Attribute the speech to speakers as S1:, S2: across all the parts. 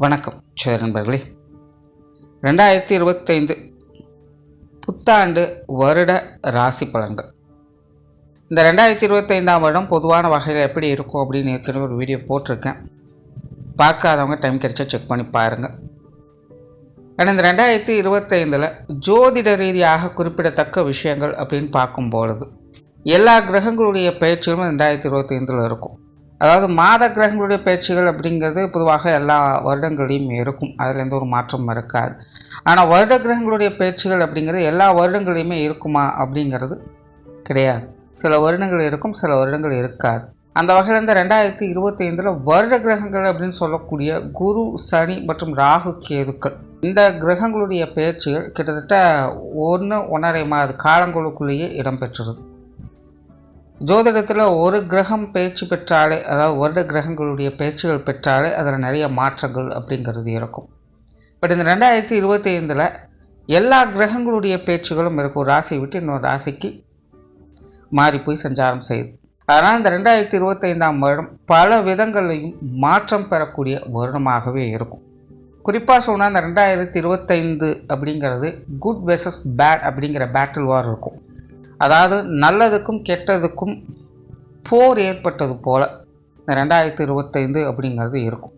S1: வணக்கம் சரி நண்பர்களே. 2025 புத்தாண்டு வருட ராசி பலன்கள். இந்த 2025ஆம் வருடம் பொதுவான வகையில் எப்படி இருக்கும் அப்படின்னு ஏற்கனவே ஒரு வீடியோ போட்டிருக்கேன். பார்க்காதவங்க டைம் கிடைச்சா செக் பண்ணி பாருங்கள். ஆனால் இந்த 2025 ஜோதிட ரீதியாக குறிப்பிடத்தக்க விஷயங்கள் அப்படின்னு பார்க்கும்பொழுது எல்லா கிரகங்களுடைய பயிற்சிகளும் 2025 இருக்கும். அதாவது மாத கிரகங்களுடைய பயிற்சிகள் அப்படிங்கிறது பொதுவாக எல்லா வருடங்களையும் இருக்கும், அதில் எந்த ஒரு மாற்றமும் இருக்காது. ஆனால் வருட கிரகங்களுடைய பயிற்சிகள் அப்படிங்கிறது எல்லா வருடங்களையுமே இருக்குமா அப்படிங்கிறது கிடையாது. சில வருடங்கள் இருக்கும், சில வருடங்கள் இருக்காது. அந்த வகையில் இந்த 2025 வருட கிரகங்கள் அப்படின்னு சொல்லக்கூடிய குரு, சனி மற்றும் ராகு, கேதுக்கள் இந்த கிரகங்களுடைய பயிற்சிகள் கிட்டத்தட்ட 1.5 மாத காலங்களுக்குள்ளேயே இடம்பெற்றுருது. ஜோதிடத்தில் ஒரு கிரகம் பயிற்சி பெற்றாலே, அதாவது வருட கிரகங்களுடைய பயிற்சிகள் பெற்றாலே அதில் நிறைய மாற்றங்கள் அப்படிங்கிறது இருக்கும். பட் இந்த 2025 எல்லா கிரகங்களுடைய பயிற்சிகளும் இருக்கும். ஒரு ராசியை விட்டு இன்னொரு ராசிக்கு மாறி போய் சஞ்சாரம் செய்யுது. அதனால் இந்த 2025ஆம் வருடம் பல விதங்களையும் மாற்றம் பெறக்கூடிய வருடமாகவே இருக்கும். குறிப்பாக சொன்னால் இந்த 2025 அப்படிங்கிறது குட் வெர்சஸ் பேட் அப்படிங்கிற பேட்டில் வார் இருக்கும். அதாவது நல்லதுக்கும் கெட்டதுக்கும் போர் ஏற்பட்டது போல் இந்த 2025 அப்படிங்கிறது இருக்கும்.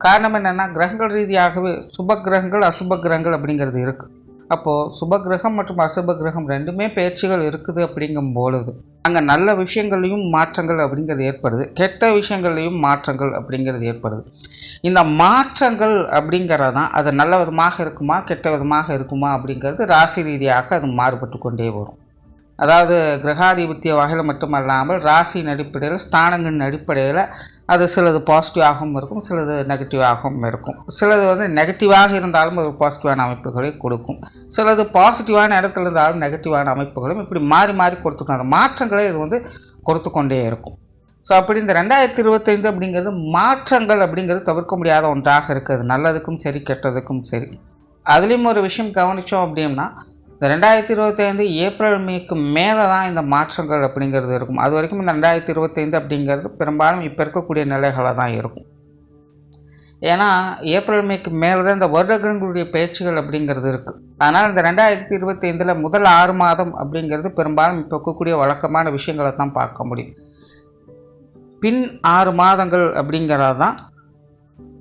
S1: காரணம் என்னென்னா, கிரகங்கள் ரீதியாகவே சுப கிரகங்கள் அசுப கிரகங்கள் அப்படிங்கிறது இருக்குது. அப்போது சுப கிரகம் மற்றும் அசுப கிரகம் ரெண்டுமே பயிற்சிகள் இருக்குது. அப்படிங்கும் பொழுது அங்கே நல்ல விஷயங்களையும் மாற்றங்கள் அப்படிங்கிறது ஏற்படுது, கெட்ட விஷயங்களையும் மாற்றங்கள் அப்படிங்கிறது ஏற்படுது. இந்த மாற்றங்கள் அப்படிங்கிறது தான் அது நல்ல விதமாக இருக்குமா கெட்ட விதமாக இருக்குமா அப்படிங்கிறது ராசி ரீதியாக அது மாறுபட்டு கொண்டே வரும். அதாவது கிரகாதிபத்திய வகையில் மட்டுமல்லாமல் ராசியின் அடிப்படையில், ஸ்தானங்களின் அடிப்படையில் அது சிலது பாசிட்டிவாகவும் இருக்கும், சிலது நெகட்டிவாகவும் இருக்கும். சிலது நெகட்டிவாக இருந்தாலும் ஒரு பாசிட்டிவான அமைப்புகளை கொடுக்கும், சிலது பாசிட்டிவான இடத்துல இருந்தாலும் நெகட்டிவான அமைப்புகளும் இப்படி மாறி மாறி கொடுத்துக்கணும். அந்த மாற்றங்களை இது கொடுத்து கொண்டே இருக்கும். ஸோ அப்படி இந்த 2025 அப்படிங்கிறது மாற்றங்கள் அப்படிங்கிறது தவிர்க்க முடியாத ஒன்றாக இருக்குது, நல்லதுக்கும் சரி கெட்டதுக்கும் சரி. அதுலேயும் ஒரு விஷயம் கவனித்தோம் அப்படின்னா, இந்த 2025 ஏப்ரல் மேக்கு மேலே தான் இந்த மாற்றங்கள் அப்படிங்கிறது இருக்கும். அது வரைக்கும் இந்த 2025 அப்படிங்கிறது பெரும்பாலும் இப்போ இருக்கக்கூடிய நிலைகளாக தான் இருக்கும். ஏன்னா ஏப்ரல் மேக்கு மேலே தான் இந்த வருடங்களுடைய பயிற்சிகள் அப்படிங்கிறது இருக்குது. அதனால் இந்த 2025 முதல் 6 மாதம் அப்படிங்கிறது பெரும்பாலும் இப்போ இருக்கக்கூடிய வழக்கமான விஷயங்களை தான் பார்க்க முடியும். பின் 6 மாதங்கள் அப்படிங்கிறது தான்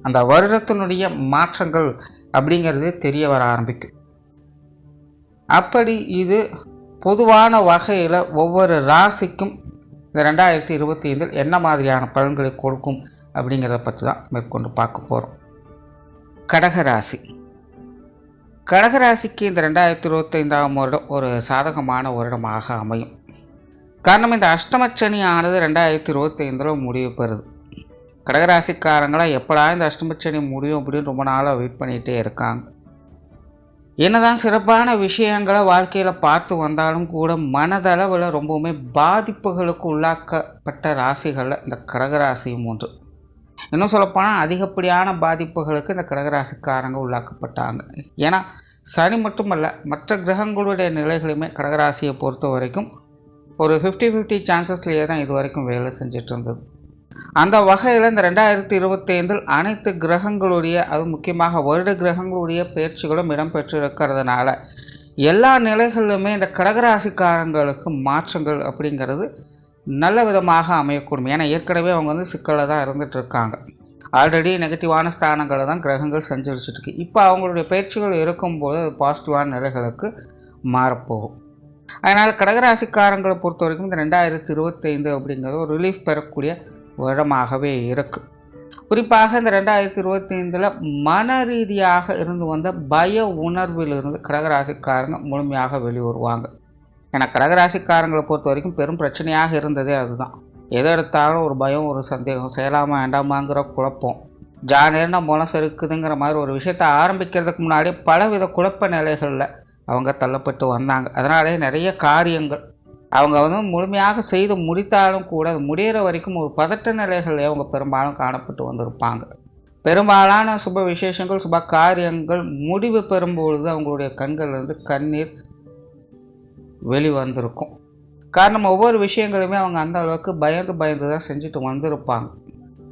S1: அந்த வருடத்தினுடைய மாற்றங்கள் அப்படிங்கிறது தெரிய வர ஆரம்பிக்கும். அப்படி இது பொதுவான வகையில் ஒவ்வொரு ராசிக்கும் இந்த 2025 என்ன மாதிரியான பலன்களை கொடுக்கும் அப்படிங்கிறத பற்றி தான் மேற்கொண்டு பார்க்க போகிறோம். கடகராசி. கடகராசிக்கு இந்த 2025ஆம் வருடம் ஒரு சாதகமான வருடமாக அமையும். காரணம், இந்த அஷ்டமச்சனி ஆனது 2025 முடிவு பெறுது. கடகராசிக்காரங்களாம் எப்படா இந்த அஷ்டமச்சனி முடியும் அப்படின்னு ரொம்ப நாளாக வெயிட் பண்ணிகிட்டே இருக்காங்க. என்னதான் சிறப்பான விஷயங்களை வாழ்க்கையில் பார்த்து வந்தாலும் கூட மனதளவில் ரொம்பவுமே பாதிப்புகளுக்கு உள்ளாக்கப்பட்ட ராசிகளில் இந்த கடகராசியும் ஒன்று. இன்னும் சொல்லப்போனால் அதிகப்படியான பாதிப்புகளுக்கு இந்த கடகராசிக்காரங்க உள்ளாக்கப்பட்டாங்க. ஏன்னா சனி மட்டுமல்ல, மற்ற கிரகங்களுடைய நிலைகளுமே கடகராசியை பொறுத்த வரைக்கும் ஒரு 50-50 சான்சஸ்லேயே தான் இது வரைக்கும் வேலை செஞ்சுட்டு இருந்தது. அந்த வகையில் இந்த 2025 அனைத்து கிரகங்களுடைய, அது முக்கியமாக வருட கிரகங்களுடைய பயிற்சிகளும் இடம்பெற்று இருக்கிறதுனால எல்லா நிலைகளிலுமே இந்த கடகராசிக்காரங்களுக்கு மாற்றங்கள் அப்படிங்கிறது நல்ல விதமாக அமையக்கூடும். ஏன்னா ஏற்கனவே அவங்க சிக்கலில் தான் இருந்துகிட்ருக்காங்க. ஆல்ரெடி நெகட்டிவான ஸ்தானங்களை தான் கிரகங்கள் சஞ்சரிச்சிட்ருக்கு. இப்போ அவங்களுடைய பயிற்சிகள் இருக்கும்போது அது பாசிட்டிவான நிலைகளுக்கு மாறப்போகும். அதனால் கடகராசிக்காரங்களை பொறுத்த வரைக்கும் இந்த 2025 அப்படிங்கிறது ஒரு ரிலீஃப் பெறக்கூடிய வருடமாகவே இருக்குது. குறிப்பாக இந்த 2025 மன ரீதியாக இருந்து வந்த பய உணர்விலிருந்து கடகராசிக்காரங்க முழுமையாக வெளிவருவாங்க. ஏன்னா கடகராசிக்காரங்களை பொறுத்த வரைக்கும் பெரும் பிரச்சனையாக இருந்ததே அதுதான். எதை எடுத்தாலும் ஒரு பயம், ஒரு சந்தேகம், செய்யலாமா வேண்டாமாங்கிற குழப்பம், ஜானேர்னா மனசு இருக்குதுங்கிற மாதிரி ஒரு விஷயத்தை ஆரம்பிக்கிறதுக்கு முன்னாடியே பலவித குழப்ப நிலைகளில் அவங்க தள்ளப்பட்டு வந்தாங்க. அதனாலே நிறைய காரியங்கள் அவங்க முழுமையாக செய்து முடித்தாலும் கூட அது முடிகிற வரைக்கும் ஒரு பதட்ட நிலைகளில் அவங்க பெரும்பாலும் காணப்பட்டு வந்திருப்பாங்க. பெரும்பாலான சுப விசேஷங்கள், சுப காரியங்கள் முடிவு பெறும்பொழுது அவங்களுடைய கண்கள்லேருந்து கண்ணீர் வெளிவந்திருக்கும். காரணம், ஒவ்வொரு விஷயங்களுமே அவங்க அந்த அளவுக்கு பயந்து தான் செஞ்சுட்டு வந்திருப்பாங்க.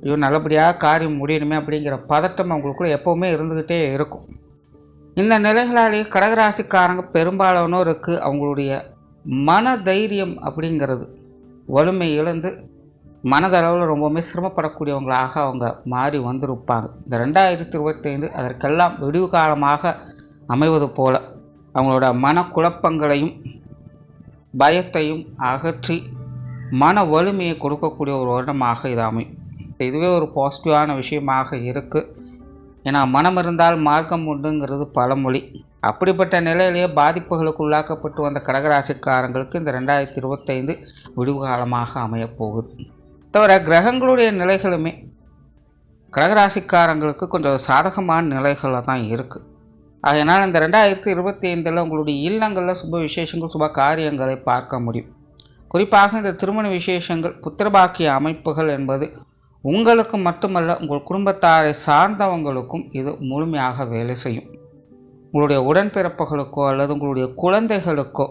S1: ஐயோ நல்லபடியாக காரியம் முடியணுமே அப்படிங்கிற பதட்டம் அவங்களுக்குள்ள எப்போவுமே இருந்துக்கிட்டே இருக்கும். இந்த நிலைகளாலேயே கடகராசிக்காரங்க பெரும்பாலானோருக்கு அவங்களுடைய மன தைரியம் அப்படிங்கிறது வலிமை இழந்து மனதளவில் ரொம்பவுமே சிரமப்படக்கூடியவங்களாக அவங்க மாறி வந்திருப்பாங்க. இந்த 2025 அதற்கெல்லாம் விடிவு காலமாக அமைவது போல அவங்களோட மனக்குழப்பங்களையும் பயத்தையும் அகற்றி மன வலிமையை கொடுக்கக்கூடிய ஒரு வருடமாக இது அமையும். இதுவே ஒரு பாசிட்டிவான விஷயமாக இருக்குது. ஏன்னா மனம் இருந்தால் மார்க்கம் உண்டுங்கிறது பழமொழி. அப்படிப்பட்ட நிலையிலேயே பாதிப்புகளுக்கு உள்ளாக்கப்பட்டு வந்த கடகராசிக்காரங்களுக்கு இந்த 2025 விடிவு காலமாக அமையப்போகுது. தவிர கிரகங்களுடைய நிலைகளுமே கடகராசிக்காரங்களுக்கு கொஞ்சம் சாதகமான நிலைகளில் தான் இருக்குது. அதனால் இந்த 2025 உங்களுடைய இல்லங்களில் சுப விசேஷங்கள் சுப காரியங்களை பார்க்க முடியும். குறிப்பாக இந்த திருமண விசேஷங்கள் புத்திரபாக்கிய அமைப்புகள் என்பது உங்களுக்கு மட்டுமல்ல, உங்கள் குடும்பத்தாரை சார்ந்தவங்களுக்கும் இது முழுமையாக வேலை செய்யும். உங்களுடைய உடன்பிறப்புகளுக்கோ அல்லது உங்களுடைய குழந்தைகளுக்கோ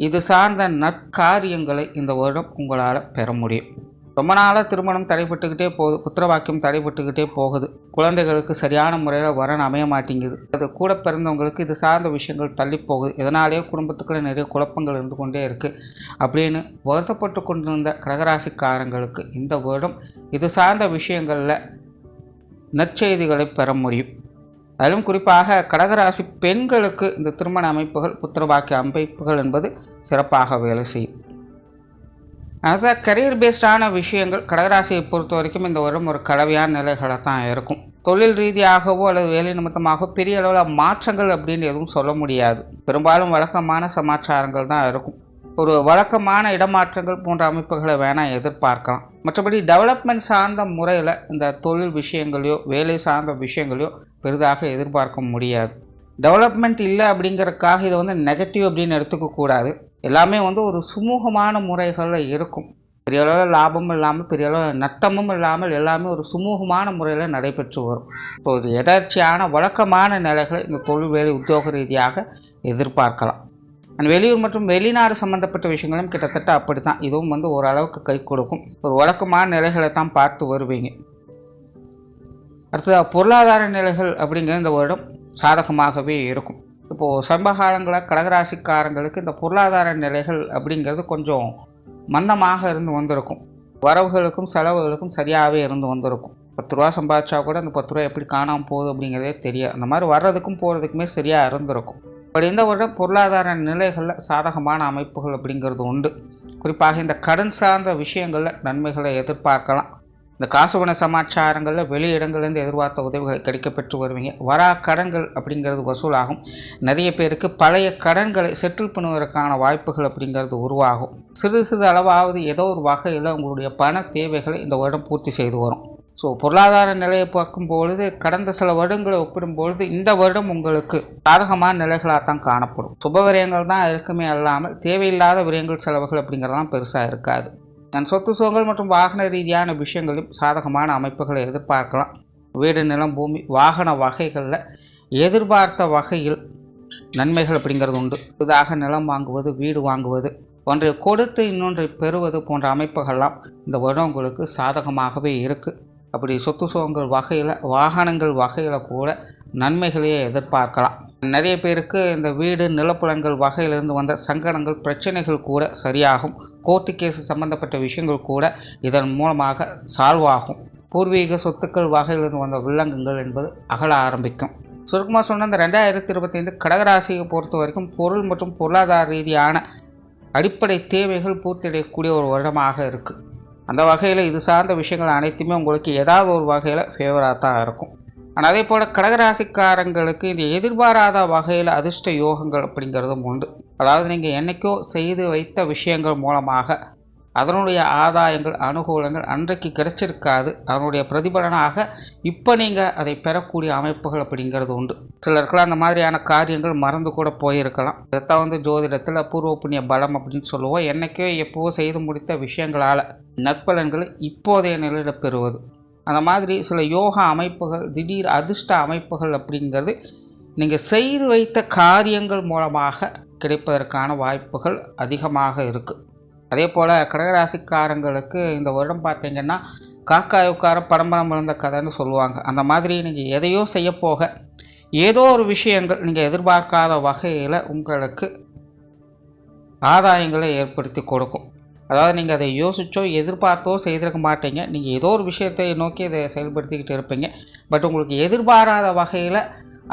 S1: இது சார்ந்த நற்காரியங்களை இந்த வருடம் உங்களால் பெற முடியும். ரொம்ப நாளாக திருமணம் தடைப்பட்டுக்கிட்டே போகுது, புத்திரவாக்கியம் தடைப்பட்டுக்கிட்டே போகுது, குழந்தைகளுக்கு சரியான முறையில் வரன் அமைய மாட்டேங்குது, அது கூட பிறந்தவங்களுக்கு இது சார்ந்த விஷயங்கள் தள்ளி போகுது, இதனாலேயே குடும்பத்துக்குள்ள நிறைய குழப்பங்கள் இருந்து கொண்டே இருக்குது அப்படின்னு வருத்தப்பட்டு கொண்டிருந்த கடகராசிக்காரங்களுக்கு இந்த வருடம் இது சார்ந்த விஷயங்களில் நற்செய்திகளை பெற முடியும். அதிலும் குறிப்பாக கடகராசி பெண்களுக்கு இந்த திருமண அமைப்புகள் புத்திரவாக்கிய அமைப்புகள் என்பது சிறப்பாக வேலை செய்யும். அதான் கரியர் பேஸ்டான விஷயங்கள் கடகராசியை பொறுத்த வரைக்கும் இந்த வருடம் ஒரு கலவையான நிலைகளை தான் இருக்கும். தொழில் ரீதியாகவோ அல்லது வேலை நிமித்தமாகவோ பெரிய அளவில் மாற்றங்கள் அப்படின்னு எதுவும் சொல்ல முடியாது. பெரும்பாலும் வழக்கமான சமாச்சாரங்கள் தான் இருக்கும். ஒரு வழக்கமான இடமாற்றங்கள் போன்ற அமைப்புகளை வேணால் எதிர்பார்க்கலாம். மற்றபடி டெவலப்மெண்ட் சார்ந்த முறையில் இந்த தொழில் விஷயங்களையோ வேலை சார்ந்த விஷயங்களையோ பெரிதாக எதிர்பார்க்க முடியாது. டெவலப்மெண்ட் இல்லை அப்படிங்கிறதுக்காக இதை நெகட்டிவ் அப்படின்னு எடுத்துக்கக்கூடாது. எல்லாமே ஒரு சுமூகமான முறைகளில் இருக்கும். பெரிய அளவில் லாபமும் இல்லாமல் பெரிய அளவில் நட்டமும் இல்லாமல் எல்லாமே ஒரு சுமூகமான முறையில் நடைபெற்று வரும். ஸோ இது எதர்ச்சியான வழக்கமான நிலைகளை இந்த தொழில் வேலை உத்தியோக ரீதியாக எதிர்பார்க்கலாம். வெளியூர் மற்றும் வெளிநாடு சம்மந்தப்பட்ட விஷயங்களும் கிட்டத்தட்ட அப்படி தான். இதுவும் ஓரளவுக்கு கை கொடுக்கும். ஒரு வழக்கமான நிலைகளை தான் பார்த்து வருவீங்க. அடுத்ததாக பொருளாதார நிலைகள் அப்படிங்கிற இந்த வருடம் சாதகமாகவே இருக்கும். இப்போது சமீபகாலங்களில் கடகராசிக்காரங்களுக்கு இந்த பொருளாதார நிலைகள் அப்படிங்கிறது கொஞ்சம் மந்தமாக இருந்து வந்திருக்கும். வரவுகளுக்கும் செலவுகளுக்கும் சரியாகவே இருந்து வந்திருக்கும். 10 ரூபா சம்பாதிச்சா கூட அந்த 10 ரூபா எப்படி காணாமல் போகுது அப்படிங்கிறதே தெரியாது. அந்த மாதிரி வர்றதுக்கும் போகிறதுக்குமே சரியாக இருந்திருக்கும். பட் இந்த வருடம் பொருளாதார நிலைகளில் சாதகமான அமைப்புகள் அப்படிங்கிறது உண்டு. குறிப்பாக இந்த கடன் சார்ந்த விஷயங்களில் நன்மைகளை எதிர்பார்க்கலாம். இந்த காசு பண சமாச்சாரங்களில் வெளியிடங்கள்லேருந்து எதிர்பார்த்த உதவிகள் கிடைக்கப்பெற்று வருவீங்க. வரா கடன்கள் அப்படிங்கிறது வசூலாகும். நிறைய பேருக்கு பழைய கடன்களை செட்டில் பண்ணுவதற்கான வாய்ப்புகள் அப்படிங்கிறது உருவாகும். சிறு சிறு அளவாவது ஏதோ ஒரு வகையில் உங்களுடைய பண தேவைகளை இந்த வருடம் பூர்த்தி செய்து வரும். ஸோ பொருளாதார நிலையை பார்க்கும்பொழுது கடந்த சில வருடங்களை ஒப்பிடும்பொழுது இந்த வருடம் உங்களுக்கு சாதகமான நிலைகளாக தான் காணப்படும். சுப விரயங்கள் தான் இருக்குமே அல்லாமல் தேவையில்லாத விரயங்கள் செலவுகள் அப்படிங்கிறதெல்லாம் பெருசாக இருக்காது. சொத்து சுகங்கள் மற்றும் வாகன ரீதியான விஷயங்களும் சாதகமான அமைப்புகளை எதிர்பார்க்கலாம். வீடு நிலம் பூமி வாகன வகைகளில் எதிர்பார்த்த வகையில் நன்மைகள் அப்படிங்கிறது உண்டு. புதிதாக நிலம் வாங்குவது வீடு வாங்குவது ஒன்றை கொடுத்து இன்னொன்றை பெறுவது போன்ற அமைப்புகள்லாம் இந்த வருடம் உங்களுக்கு சாதகமாகவே இருக்குது. அப்படி சொத்து சுகங்கள் வகையில் வாகனங்கள் வகையில் கூட நன்மைகளையே எதிர்பார்க்கலாம். நிறைய பேருக்கு இந்த வீடு நிலப்புலன்கள் வகையிலிருந்து வந்த சங்கடங்கள் பிரச்சனைகள் கூட சரியாகும். கோர்ட்டு கேஸு சம்பந்தப்பட்ட விஷயங்கள் கூட இதன் மூலமாக சால்வ் ஆகும். பூர்வீக சொத்துக்கள் வகையிலிருந்து வந்த வில்லங்கங்கள் என்பது அகல ஆரம்பிக்கும். சுருக்கமாக சொன்ன இந்த 2025 கடகராசியை பொறுத்த வரைக்கும் பொருள் மற்றும் பொருளாதார ரீதியான அடிப்படை தேவைகள் பூர்த்தியடையக்கூடிய ஒரு வருடமாக இருக்குது. அந்த வகையில் இது சார்ந்த விஷயங்கள் அனைத்துமே உங்களுக்கு ஏதாவது ஒரு வகையில் ஃபேவராக தான் இருக்கும். ஆனால் அதே போல் கடகராசிக்காரங்களுக்கு இந்த எதிர்பாராத வகையில் அதிர்ஷ்ட யோகங்கள் அப்படிங்கிறதும் உண்டு. அதாவது நீங்கள் என்றைக்கோ செய்து வைத்த விஷயங்கள் மூலமாக அதனுடைய ஆதாயங்கள் அனுகூலங்கள் அன்றைக்கு கிடைச்சிருக்காது. அதனுடைய பிரதிபலனாக இப்போ நீங்கள் அதை பெறக்கூடிய அமைப்புகள் அப்படிங்கிறது உண்டு. சிலருக்குலாம் அந்த மாதிரியான காரியங்கள் மறந்து கூட போயிருக்கலாம். இதைத்தான் ஜோதிடத்தில் பூர்வ புண்ணிய பலம் அப்படின்னு சொல்லுவோம். என்றைக்கோ எப்போவோ செய்து முடித்த விஷயங்களால் நற்பலன்களை இப்போதைய நிலையில் பெறுவது. அந்த மாதிரி சில யோகா அமைப்புகள் திடீர் அதிர்ஷ்ட அமைப்புகள் அப்படிங்கிறது நீங்கள் செய்து வைத்த காரியங்கள் மூலமாக கிடைப்பதற்கான வாய்ப்புகள் அதிகமாக இருக்குது. அதே போல் கடகராசிக்காரங்களுக்கு இந்த வருடம் பார்த்திங்கன்னா காக்காய் உட்கார பரம்பரம் விழுந்த கதைன்னு சொல்லுவாங்க. அந்த மாதிரி நீங்கள் எதையோ செய்ய போக ஏதோ ஒரு விஷயங்கள் நீங்கள் எதிர்பார்க்காத வகையில் உங்களுக்கு ஆதாயங்களை ஏற்படுத்தி கொடுக்கும். அதாவது நீங்கள் அதை யோசித்தோ எதிர்பார்த்தோ செய்திருக்க மாட்டீங்க. நீங்கள் ஏதோ ஒரு விஷயத்தை நோக்கி அதை செயல்படுத்திக்கிட்டு இருப்பீங்க. பட் உங்களுக்கு எதிர்பாராத வகையில்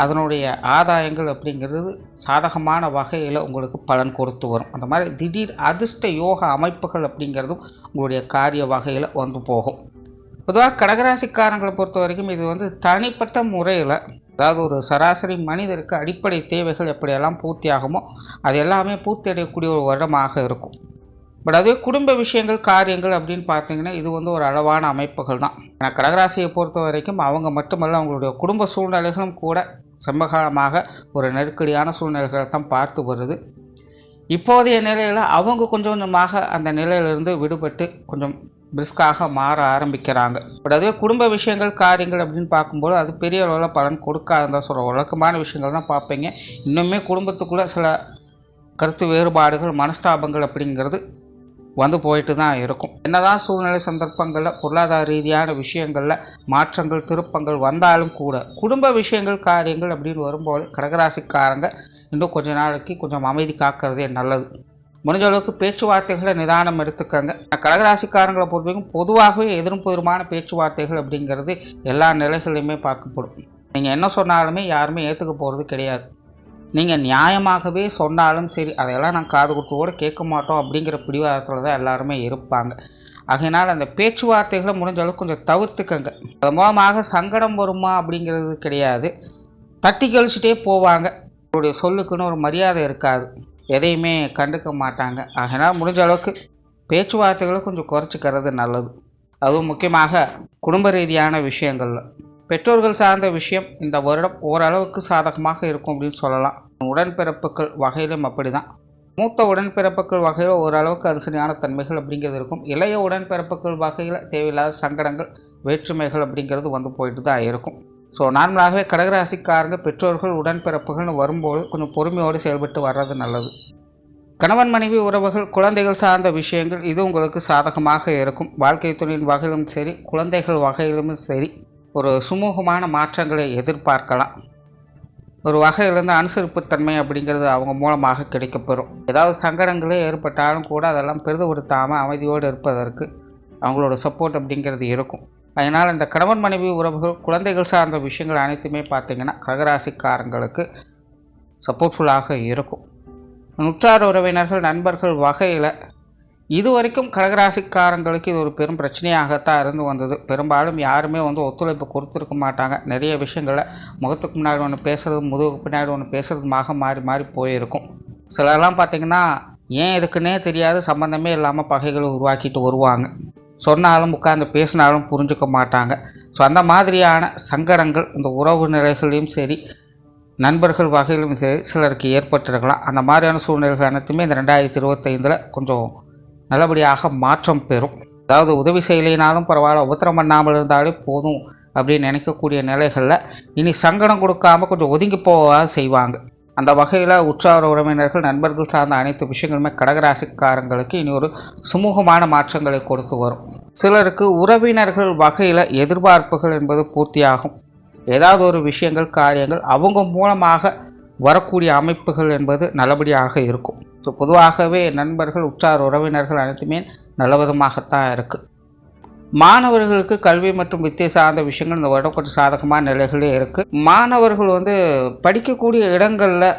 S1: அதனுடைய ஆதாயங்கள் அப்படிங்கிறது சாதகமான வகையில் உங்களுக்கு பலன் கொடுத்து வரும். அந்த மாதிரி திடீர் அதிர்ஷ்ட யோக அமைப்புகள் அப்படிங்கிறதும் உங்களுடைய காரிய வகையில் வந்து போகும். பொதுவாக கடகராசிக்காரங்களை பொறுத்த வரைக்கும் இது தனிப்பட்ட முறையில், அதாவது ஒரு சராசரி மனிதருக்கு அடிப்படை தேவைகள் எப்படியெல்லாம் பூர்த்தி ஆகுமோ அது எல்லாமே பூர்த்தி அடையக்கூடிய ஒரு வருடமாக இருக்கும். பட் அதுவே குடும்ப விஷயங்கள் காரியங்கள் அப்படின்னு பார்த்தீங்கன்னா இது ஒரு அளவான அமைப்புகள் தான். ஏன்னா கடகராசியை பொறுத்த வரைக்கும் அவங்க மட்டுமல்ல, அவங்களுடைய குடும்ப சூழ்நிலைகளும் கூட சமகாலமாக ஒரு நெருக்கடியான சூழ்நிலைகளை தான் பார்த்து வருது. இப்போதைய நிலையில் அவங்க கொஞ்சம் கொஞ்சமாக அந்த நிலையிலிருந்து விடுபட்டு கொஞ்சம் பிரிஸ்காக மாற ஆரம்பிக்கிறாங்க. பட் அதுவே குடும்ப விஷயங்கள் காரியங்கள் அப்படின்னு பார்க்கும்போது அது பெரிய அளவில் பலன் கொடுக்காதுன்னு தான் சொல்கிறோம். வழக்கமான விஷயங்கள் தான் பார்ப்பீங்க. இன்னுமே குடும்பத்துக்குள்ளே சில கருத்து வேறுபாடுகள் மனஸ்தாபங்கள் அப்படிங்கிறது போயிட்டு தான் இருக்கும். என்னதான் சூழ்நிலை சந்தர்ப்பங்களில் பொருளாதார ரீதியான விஷயங்களில் மாற்றங்கள் திருப்பங்கள் வந்தாலும் கூட குடும்ப விஷயங்கள் காரியங்கள் அப்படின்னு வரும்போது கடகராசிக்காரங்க இன்னும் கொஞ்ச நாளைக்கு கொஞ்சம் அமைதி காக்கிறதே நல்லது. முடிஞ்ச அளவுக்கு பேச்சுவார்த்தைகளை நிதானம் எடுத்துக்கங்க. கடகராசிக்காரங்களை பொறுத்தவரைக்கும் பொதுவாகவே எதிரும் புதிருமான பேச்சுவார்த்தைகள் அப்படிங்கிறது எல்லா நிலைகளிலுமே பார்க்கப்படும். நீங்கள் என்ன சொன்னாலுமே யாருமே ஏற்றுக்க போகிறது கிடையாது. நீங்கள் நியாயமாகவே சொன்னாலும் சரி அதையெல்லாம் நான் காது கொடுத்தோடு கேட்க மாட்டோம் அப்படிங்கிற பிடிவாதத்தில் தான் எல்லாருமே இருப்பாங்க. ஆகையினால் அந்த பேச்சுவார்த்தைகளை முடிஞ்ச அளவுக்கு கொஞ்சம் தவிர்த்துக்கங்க. அது மூலமாக சங்கடம் வருமா அப்படிங்கிறது கிடையாது. தட்டி கழிச்சிட்டே போவாங்க. அவருடைய சொல்லுக்குன்னு ஒரு மரியாதை இருக்காது. எதையுமே கண்டுக்க மாட்டாங்க. ஆகையினால் முடிஞ்ச அளவுக்கு பேச்சுவார்த்தைகளை கொஞ்சம் குறைச்சிக்கிறது நல்லது. அதுவும் முக்கியமாக குடும்ப ரீதியான விஷயங்களில் பெற்றோர்கள் சார்ந்த விஷயம் இந்த வருடம் ஓரளவுக்கு சாதகமாக இருக்கும் அப்படின்னு சொல்லலாம். உடன்பிறப்புகள் வகையிலும் அப்படி தான். மூத்த உடன்பிறப்புகள் வகையில் ஓரளவுக்கு அனுசரியான தன்மைகள் அப்படிங்கிறது இருக்கும். இளைய உடன்பிறப்புகள் வகையில் தேவையில்லாத சங்கடங்கள் வேற்றுமைகள் அப்படிங்கிறது போயிட்டு தான் இருக்கும். ஸோ நார்மலாகவே கடகராசிக்காரங்க பெற்றோர்கள் உடன்பிறப்புகள்னு வரும்போது கொஞ்சம் பொறுமையோடு செயல்பட்டு வர்றது நல்லது. கணவன் மனைவி உறவுகள் குழந்தைகள் சார்ந்த விஷயங்கள் இது உங்களுக்கு சாதகமாக இருக்கும். வாழ்க்கை துணையின் வகையிலும் சரி குழந்தைகள் வகையிலும் சரி ஒரு சுமூகமான மாற்றங்களை எதிர்பார்க்கலாம். ஒரு வகையிலிருந்து அனுசரிப்புத்தன்மை அப்படிங்கிறது அவங்க மூலமாக கிடைக்கப்பெறும். ஏதாவது சங்கடங்களே ஏற்பட்டாலும் கூட அதெல்லாம் பெரிதுபடுத்தாமல் அமைதியோடு இருப்பதற்கு அவங்களோட சப்போர்ட் அப்படிங்கிறது இருக்கும். அதனால் இந்த கணவன் மனைவி உறவுகள் குழந்தைகள் சார்ந்த விஷயங்கள் அனைத்துமே பார்த்திங்கன்னா கடகராசிக்காரங்களுக்கு சப்போர்ட்ஃபுல்லாக இருக்கும். உற்றார் உறவினர்கள் நண்பர்கள் வகையில் இதுவரைக்கும் கடகராசிக்காரங்களுக்கு இது ஒரு பெரும் பிரச்சனையாகத்தான் இருந்து வந்தது. பெரும்பாலும் யாருமே ஒத்துழைப்பு கொடுத்துருக்க மாட்டாங்க. நிறைய விஷயங்களில் முகத்துக்கு முன்னாடி ஒன்று பேசுகிறது முதுகுக்கு பின்னாடி ஒன்று பேசுகிறதுமாக மாறி மாறி போயிருக்கும். சிலர்லாம் பார்த்திங்கன்னா ஏன் இதுக்குன்னே தெரியாது சம்மந்தமே இல்லாமல் பகைகளை உருவாக்கிட்டு வருவாங்க. சொன்னாலும் உட்கார்ந்து பேசினாலும் புரிஞ்சுக்க மாட்டாங்க. ஸோ அந்த மாதிரியான சங்கடங்கள் இந்த உறவு நிலைகளையும் சரி நண்பர்கள் வகையிலும் சரி சிலருக்கு ஏற்பட்டிருக்கலாம். அந்த மாதிரியான சூழ்நிலைகள் அனைத்துமே இந்த 2025 கொஞ்சம் நல்லபடியாக மாற்றம் பெறும். அதாவது உதவி செய்யலினாலும் பரவாயில்ல, உபத்திரம் பண்ணாமல் இருந்தாலே போதும் அப்படின்னு நினைக்கக்கூடிய நிலைகளில் இனி சங்கடம் கொடுக்காமல் கொஞ்சம் ஒதுங்கி போக செய்வாங்க. அந்த வகையில் உற்றார் உறவினர்கள் நண்பர்கள் சார்ந்த அனைத்து விஷயங்களுமே கடகராசிக்காரங்களுக்கு இனி ஒரு சுமூகமான மாற்றங்களை கொடுத்து வரும். சிலருக்கு உறவினர்கள் வகையில் எதிர்பார்ப்புகள் என்பது பூர்த்தியாகும். ஏதாவது ஒரு விஷயங்கள் காரியங்கள் அவங்க மூலமாக வரக்கூடிய அமைப்புகள் என்பது நல்லபடியாக இருக்கும். ஸோ பொதுவாகவே நண்பர்கள் உற்றார் உறவினர்கள் அனைத்துமே நல்ல விதமாகத்தான் இருக்குது. மாணவர்களுக்கு கல்வி மற்றும் வித்தை சார்ந்த விஷயங்கள் இந்த வருடம் கொஞ்சம் சாதகமான நிலைகளே இருக்குது. மாணவர்கள் படிக்கக்கூடிய இடங்களில்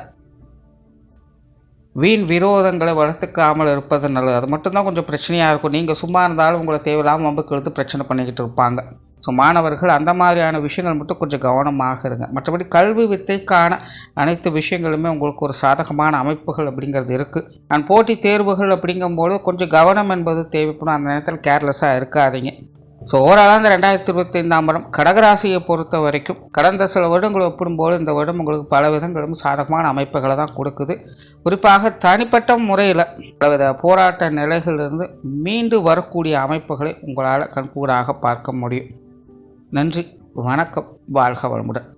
S1: வீண் விரோதங்களை வளர்த்துக்காமல் இருப்பது நல்லது. அது மட்டும்தான் கொஞ்சம் பிரச்சனையாக இருக்கும். நீங்கள் சும்மா இருந்தாலும் உங்களை தேவையில்லாமல் வம்புக்கு எடுத்து பிரச்சனை பண்ணிக்கிட்டு இருப்பாங்க. ஸோ மாணவர்கள் அந்த மாதிரியான விஷயங்கள் மட்டும் கொஞ்சம் கவனமாக இருங்க. மற்றபடி கல்வி வித்தைக்கான அனைத்து விஷயங்களுமே உங்களுக்கு ஒரு சாதகமான அமைப்புகள் அப்படிங்கிறது இருக்குது. அண்ட் போட்டி தேர்வுகள் அப்படிங்கும்போது கொஞ்சம் கவனம் என்பது தேவைப்படும். அந்த நேரத்தில் கேர்லெஸ்ஸாக இருக்காதீங்க. ஸோ ஓவராலாக இந்த 2025 கடகராசியை பொறுத்த வரைக்கும் கடந்த சில வருடங்களை ஒப்பிடும்போது இந்த வருடம் உங்களுக்கு பல விதங்களும் சாதகமான அமைப்புகளை தான் கொடுக்குது. குறிப்பாக தனிப்பட்ட முறையில் பலவித போராட்ட நிலைகளிலிருந்து மீண்டு வரக்கூடிய அமைப்புகளை உங்களால் கண்கூடாக பார்க்க முடியும். நன்றி, வணக்கம், வாழ்க வளமுடன்.